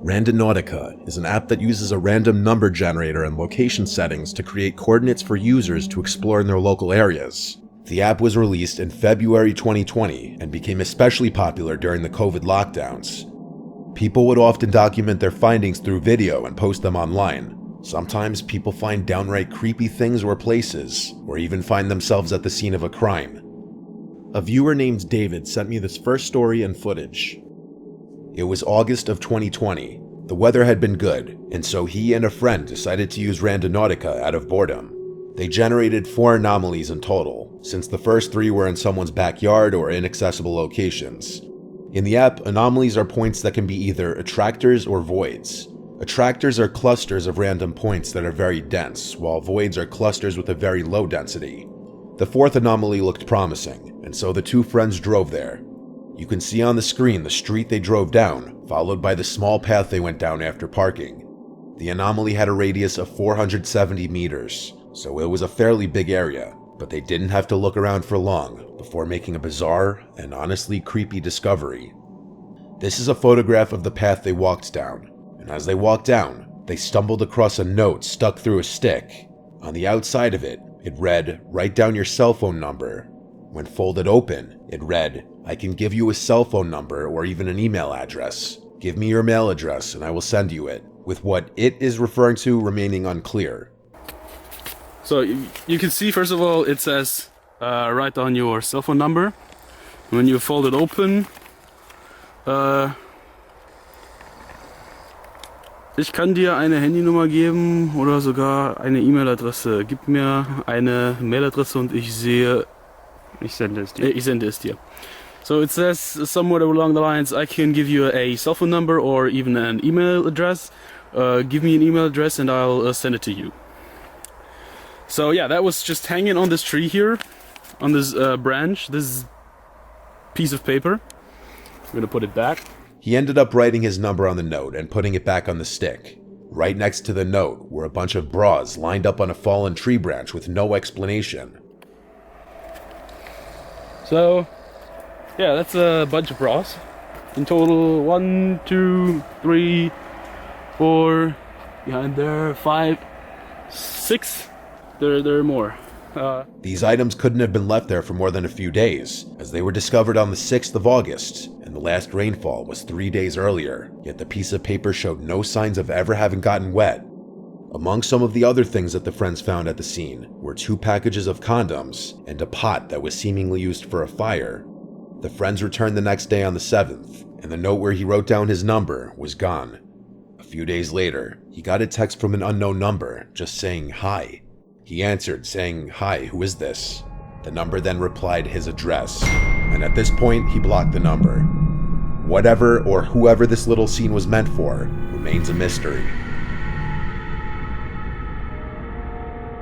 Randonautica is an app that uses a random number generator and location settings to create coordinates for users to explore in their local areas. The app was released in February 2020 and became especially popular during the COVID lockdowns. People would often document their findings through video and post them online. Sometimes people find downright creepy things or places, or even find themselves at the scene of a crime. A viewer named David sent me this first story and footage. It was August of 2020. The weather had been good, and so he and a friend decided to use Randonautica out of boredom. They generated 4 anomalies in total, since the first 3 were in someone's backyard or inaccessible locations. In the app, anomalies are points that can be either attractors or voids. Attractors are clusters of random points that are very dense, while voids are clusters with a very low density. The 4th anomaly looked promising, and so the 2 friends drove there. You can see on the screen the street they drove down, followed by the small path they went down after parking. The anomaly had a radius of 470 meters, so it was a fairly big area, but they didn't have to look around for long before making a bizarre and honestly creepy discovery. This is a photograph of the path they walked down, and as they walked down, they stumbled across a note stuck through a stick. On the outside of it, it read, "Write down your cell phone number." When folded open, it read, "I can give you a cell phone number or even an email address. Give me your mail address and I will send you it," with what it is referring to remaining unclear. So you can see, first of all, it says write down your cell phone number. When you fold it open, ich kann dir eine Handynummer geben oder sogar eine E-Mail-Adresse. Gib mir eine Mailadresse und ich sende es dir. So it says somewhere along the lines, I can give you a cell phone number or even an email address. Give me an email address and I'll send it to you. So yeah, that was just hanging on this tree here, on this branch, this piece of paper. I'm gonna put it back. He ended up writing his number on the note and putting it back on the stick. Right next to the note were a bunch of bras lined up on a fallen tree branch with no explanation. So yeah, that's a bunch of bras. In total, 1, 2, 3, 4, behind there, 5, 6. There are more. These items couldn't have been left there for more than a few days, as they were discovered on the 6th of August, and the last rainfall was 3 days earlier, yet the piece of paper showed no signs of ever having gotten wet. Among some of the other things that the friends found at the scene were 2 packages of condoms and a pot that was seemingly used for a fire. The friends returned the next day on the 7th, and the note where he wrote down his number was gone. A few days later, he got a text from an unknown number just saying hi. He answered saying, "Hi, who is this?" The number then replied his address, and at this point he blocked the number. Whatever or whoever this little scene was meant for remains a mystery.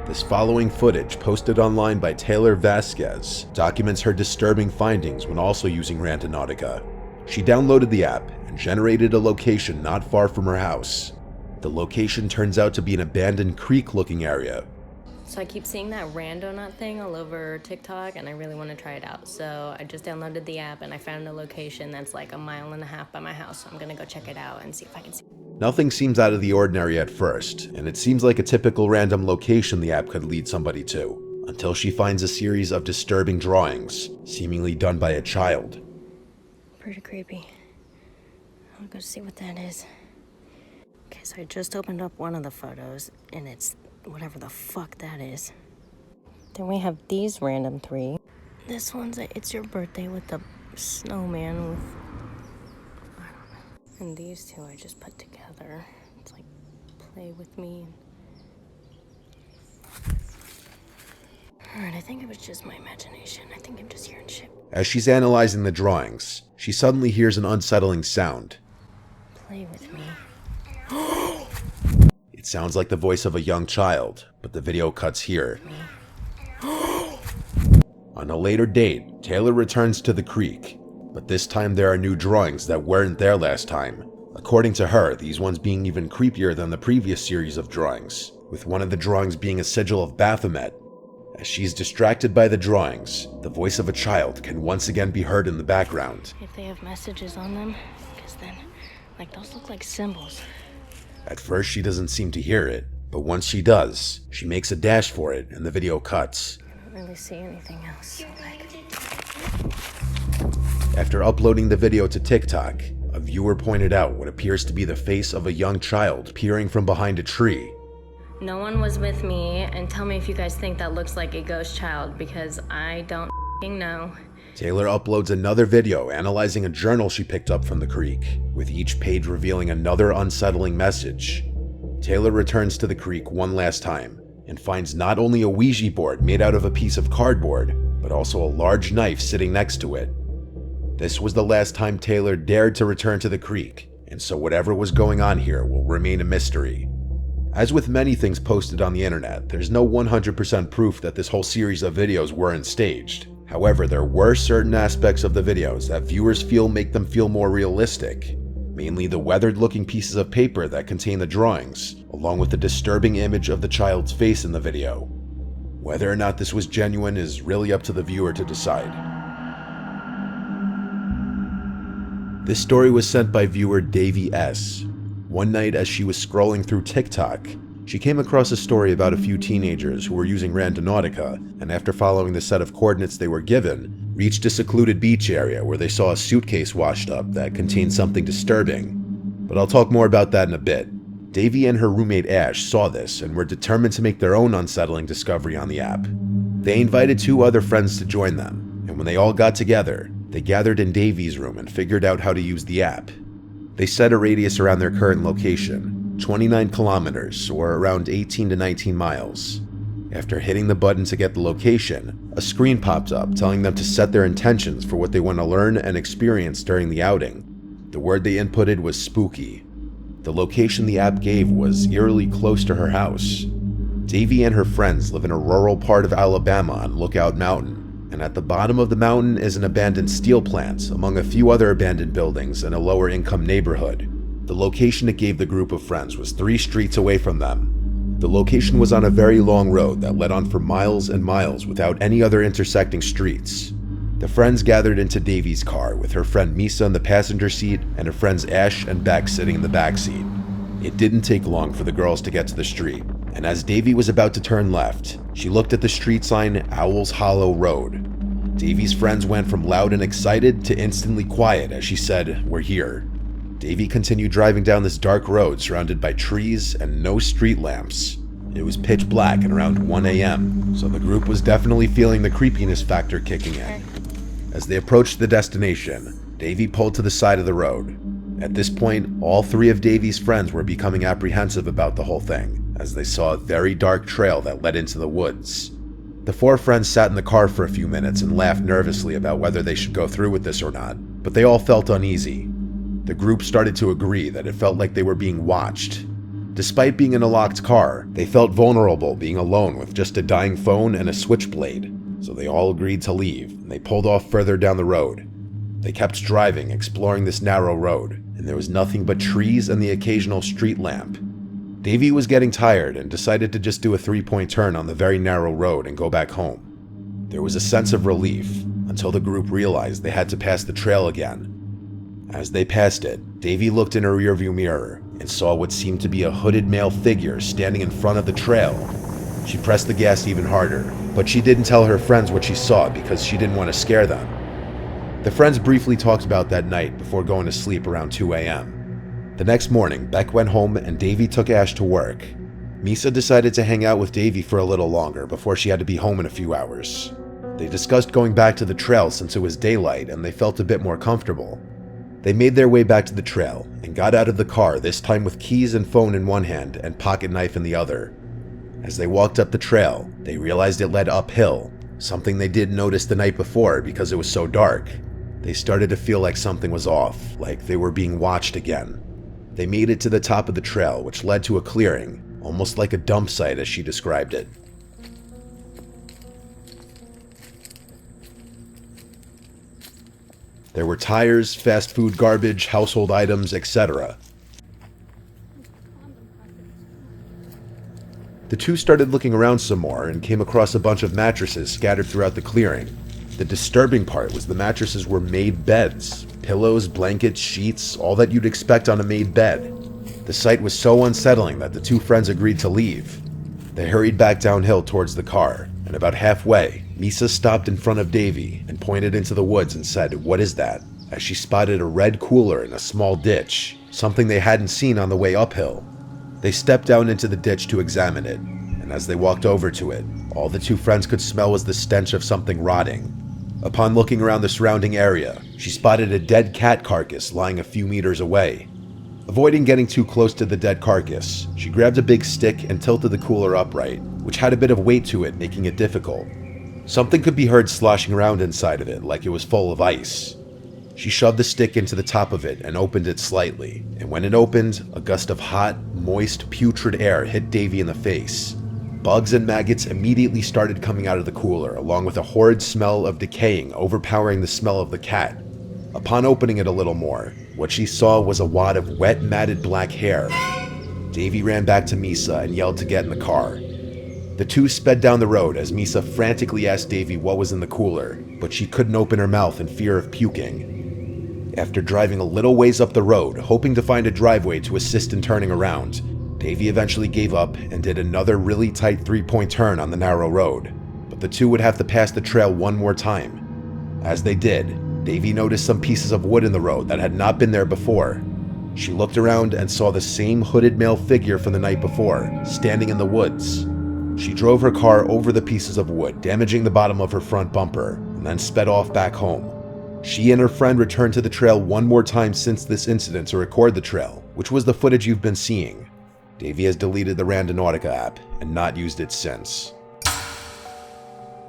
This following footage, posted online by Taylor Vasquez, documents her disturbing findings when also using Randonautica. She downloaded the app and generated a location not far from her house. The location turns out to be an abandoned creek-looking area. So I keep seeing that Randonut thing all over TikTok and I really want to try it out. So I just downloaded the app and I found a location that's like 1.5 miles by my house. So I'm going to go check it out and see if I can see it. Nothing seems out of the ordinary at first, and it seems like a typical random location the app could lead somebody to, until she finds a series of disturbing drawings, seemingly done by a child. Pretty creepy. I'll go see what that is. Okay, so I just opened up one of the photos and it's whatever the fuck that is. Then we have these random 3. This one's It's Your Birthday with the snowman with, I don't know. And these 2 I just put together. It's like, play with me. Alright, I think it was just my imagination. I think I'm just hearing shit. As she's analyzing the drawings, she suddenly hears an unsettling sound. Play with me. It sounds like the voice of a young child, but the video cuts here. On a later date, Taylor returns to the creek, but this time there are new drawings that weren't there last time. According to her, these ones being even creepier than the previous series of drawings, with one of the drawings being a sigil of Baphomet. As she's distracted by the drawings, the voice of a child can once again be heard in the background. If they have messages on them, because then Like, those look like symbols. At first, she doesn't seem to hear it, but once she does, she makes a dash for it and the video cuts. I don't really see anything else, so like... After uploading the video to TikTok, a viewer pointed out what appears to be the face of a young child peering from behind a tree. No one was with me, and tell me if you guys think that looks like a ghost child, because I don't know. Taylor uploads another video analyzing a journal she picked up from the creek, with each page revealing another unsettling message. Taylor returns to the creek one last time and finds not only a Ouija board made out of a piece of cardboard, but also a large knife sitting next to it. This was the last time Taylor dared to return to the creek, and so whatever was going on here will remain a mystery. As with many things posted on the internet, there's no 100% proof that this whole series of videos weren't staged. However, there were certain aspects of the videos that viewers feel make them feel more realistic, mainly the weathered-looking pieces of paper that contain the drawings, along with the disturbing image of the child's face in the video. Whether or not this was genuine is really up to the viewer to decide. This story was sent by viewer Davey S. One night as she was scrolling through TikTok, she came across a story about a few teenagers who were using Randonautica, and after following the set of coordinates they were given, reached a secluded beach area where they saw a suitcase washed up that contained something disturbing. But I'll talk more about that in a bit. Davey and her roommate Ash saw this and were determined to make their own unsettling discovery on the app. They invited 2 other friends to join them, and when they all got together, they gathered in Davey's room and figured out how to use the app. They set a radius around their current location, 29 kilometers, or around 18 to 19 miles. After hitting the button to get the location, a screen popped up telling them to set their intentions for what they want to learn and experience during the outing. The word they inputted was spooky. The location the app gave was eerily close to her house. Davey and her friends live in a rural part of Alabama on Lookout Mountain, and at the bottom of the mountain is an abandoned steel plant among a few other abandoned buildings in a lower income neighborhood. The location it gave the group of friends was 3 streets away from them. The location was on a very long road that led on for miles and miles without any other intersecting streets. The friends gathered into Davey's car with her friend Misa in the passenger seat and her friends Ash and Beck sitting in the back seat. It didn't take long for the girls to get to the street, and as Davey was about to turn left, she looked at the street sign Owl's Hollow Road. Davey's friends went from loud and excited to instantly quiet as she said, "We're here." Davey continued driving down this dark road surrounded by trees and no street lamps. It was pitch black at around 1 a.m., so the group was definitely feeling the creepiness factor kicking in. As they approached the destination, Davey pulled to the side of the road. At this point, all 3 of Davey's friends were becoming apprehensive about the whole thing, as they saw a very dark trail that led into the woods. The 4 friends sat in the car for a few minutes and laughed nervously about whether they should go through with this or not, but they all felt uneasy. The group started to agree that it felt like they were being watched. Despite being in a locked car, they felt vulnerable being alone with just a dying phone and a switchblade, so they all agreed to leave, and they pulled off further down the road. They kept driving, exploring this narrow road, and there was nothing but trees and the occasional street lamp. Davey was getting tired and decided to just do a 3-point turn on the very narrow road and go back home. There was a sense of relief until the group realized they had to pass the trail again. As they passed it, Davey looked in her rearview mirror and saw what seemed to be a hooded male figure standing in front of the trail. She pressed the gas even harder, but she didn't tell her friends what she saw because she didn't want to scare them. The friends briefly talked about that night before going to sleep around 2 a.m. The next morning, Beck went home and Davey took Ash to work. Misa decided to hang out with Davey for a little longer before she had to be home in a few hours. They discussed going back to the trail since it was daylight and they felt a bit more comfortable. They made their way back to the trail and got out of the car, this time with keys and phone in one hand and pocket knife in the other. As they walked up the trail, they realized it led uphill, something they didn't notice the night before because it was so dark. They started to feel like something was off, like they were being watched again. They made it to the top of the trail, which led to a clearing, almost like a dump site as she described it. There were tires, fast food garbage, household items, etc. The two started looking around some more and came across a bunch of mattresses scattered throughout the clearing. The disturbing part was the mattresses were made beds, Pillows, blankets, sheets, all that you'd expect on a made bed. The sight was so unsettling that the two friends agreed to leave. They hurried back downhill towards the car, and about halfway, Misa stopped in front of Davy and pointed into the woods and said, "What is that?" as she spotted a red cooler in a small ditch, something they hadn't seen on the way uphill. They stepped down into the ditch to examine it, and as they walked over to it, all the two friends could smell was the stench of something rotting. Upon looking around the surrounding area, she spotted a dead cat carcass lying a few meters away. Avoiding getting too close to the dead carcass, she grabbed a big stick and tilted the cooler upright, which had a bit of weight to it, making it difficult. Something could be heard sloshing around inside of it like it was full of ice. She shoved the stick into the top of it and opened it slightly, and when it opened, a gust of hot, moist, putrid air hit Davy in the face. Bugs and maggots immediately started coming out of the cooler, along with a horrid smell of decaying overpowering the smell of the cat. Upon opening it a little more, what she saw was a wad of wet, matted black hair. Davy ran back to Misa and yelled to get in the car. The two sped down the road as Misa frantically asked Davy what was in the cooler, but she couldn't open her mouth in fear of puking. After driving a little ways up the road, hoping to find a driveway to assist in turning around, Davy eventually gave up and did another really tight three-point turn on the narrow road, but the two would have to pass the trail one more time. As they did, Davy noticed some pieces of wood in the road that had not been there before. She looked around and saw the same hooded male figure from the night before, standing in the woods. She drove her car over the pieces of wood, damaging the bottom of her front bumper, and then sped off back home. She and her friend returned to the trail one more time since this incident to record the trail, which was the footage you've been seeing. Davy has deleted the Randonautica app and not used it since.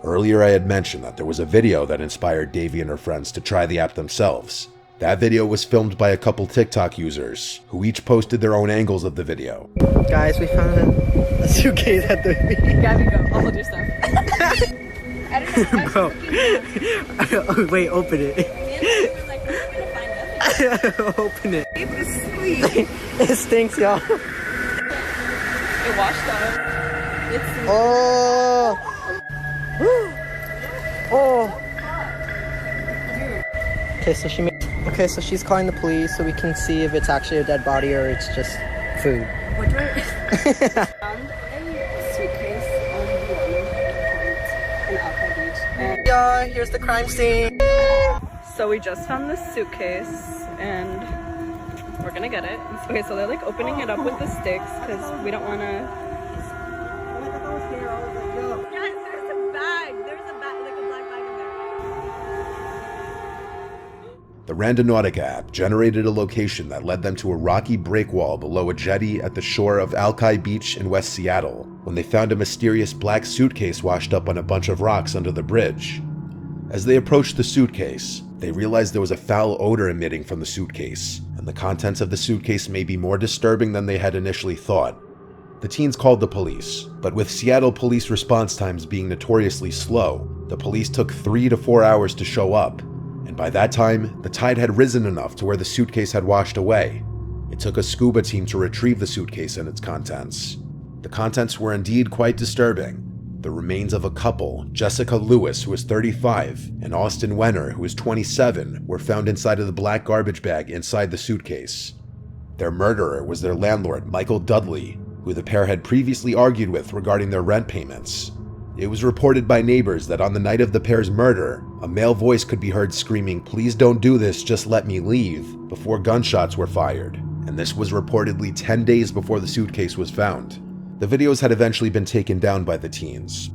Earlier I had mentioned that there was a video that inspired Davy and her friends to try the app themselves. That video was filmed by a couple TikTok users, who each posted their own angles of the video. Guys, we found a suitcase at the beach. Gabby, go. I'll hold your stuff. I don't know. Bro. Wait, open it. Me and Gabby were like, we're gonna find nothing. Open it. It was sweet. It stinks, y'all. It washed out. It's Oh. Oh. Okay, so she's calling the police so we can see if it's actually a dead body or it's just food. What do I found a suitcase on the water in Alpha Beach. And Yeah, here's the crime scene. so we just found this suitcase and we're gonna get it. Okay, so they're like opening it up with the sticks because we don't wanna. Yes, there's a bag. There's a bag, like a black bag in there. The Randonautica app generated a location that led them to a rocky break wall below a jetty at the shore of Alki Beach in West Seattle, when they found a mysterious black suitcase washed up on a bunch of rocks under the bridge. As they approached the suitcase, they realized there was a foul odor emitting from the suitcase, and the contents of the suitcase may be more disturbing than they had initially thought. The teens called the police, but with Seattle police response times being notoriously slow, the police took 3 to 4 hours to show up, and by that time, the tide had risen enough to where the suitcase had washed away. It took a scuba team to retrieve the suitcase and its contents. The contents were indeed quite disturbing. The remains of a couple, Jessica Lewis, who was 35, and Austin Wenner, who was 27, were found inside of the black garbage bag inside the suitcase. Their murderer was their landlord, Michael Dudley, who the pair had previously argued with regarding their rent payments. It was reported by neighbors that on the night of the pair's murder, a male voice could be heard screaming, "Please don't do this, just let me leave," before gunshots were fired, and this was reportedly 10 days before the suitcase was found. The videos had eventually been taken down by the teens.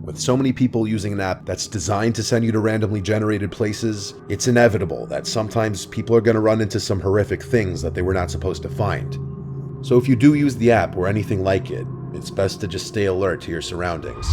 With so many people using an app that's designed to send you to randomly generated places, it's inevitable that sometimes people are going to run into some horrific things that they were not supposed to find. So if you do use the app or anything like it, it's best to just stay alert to your surroundings.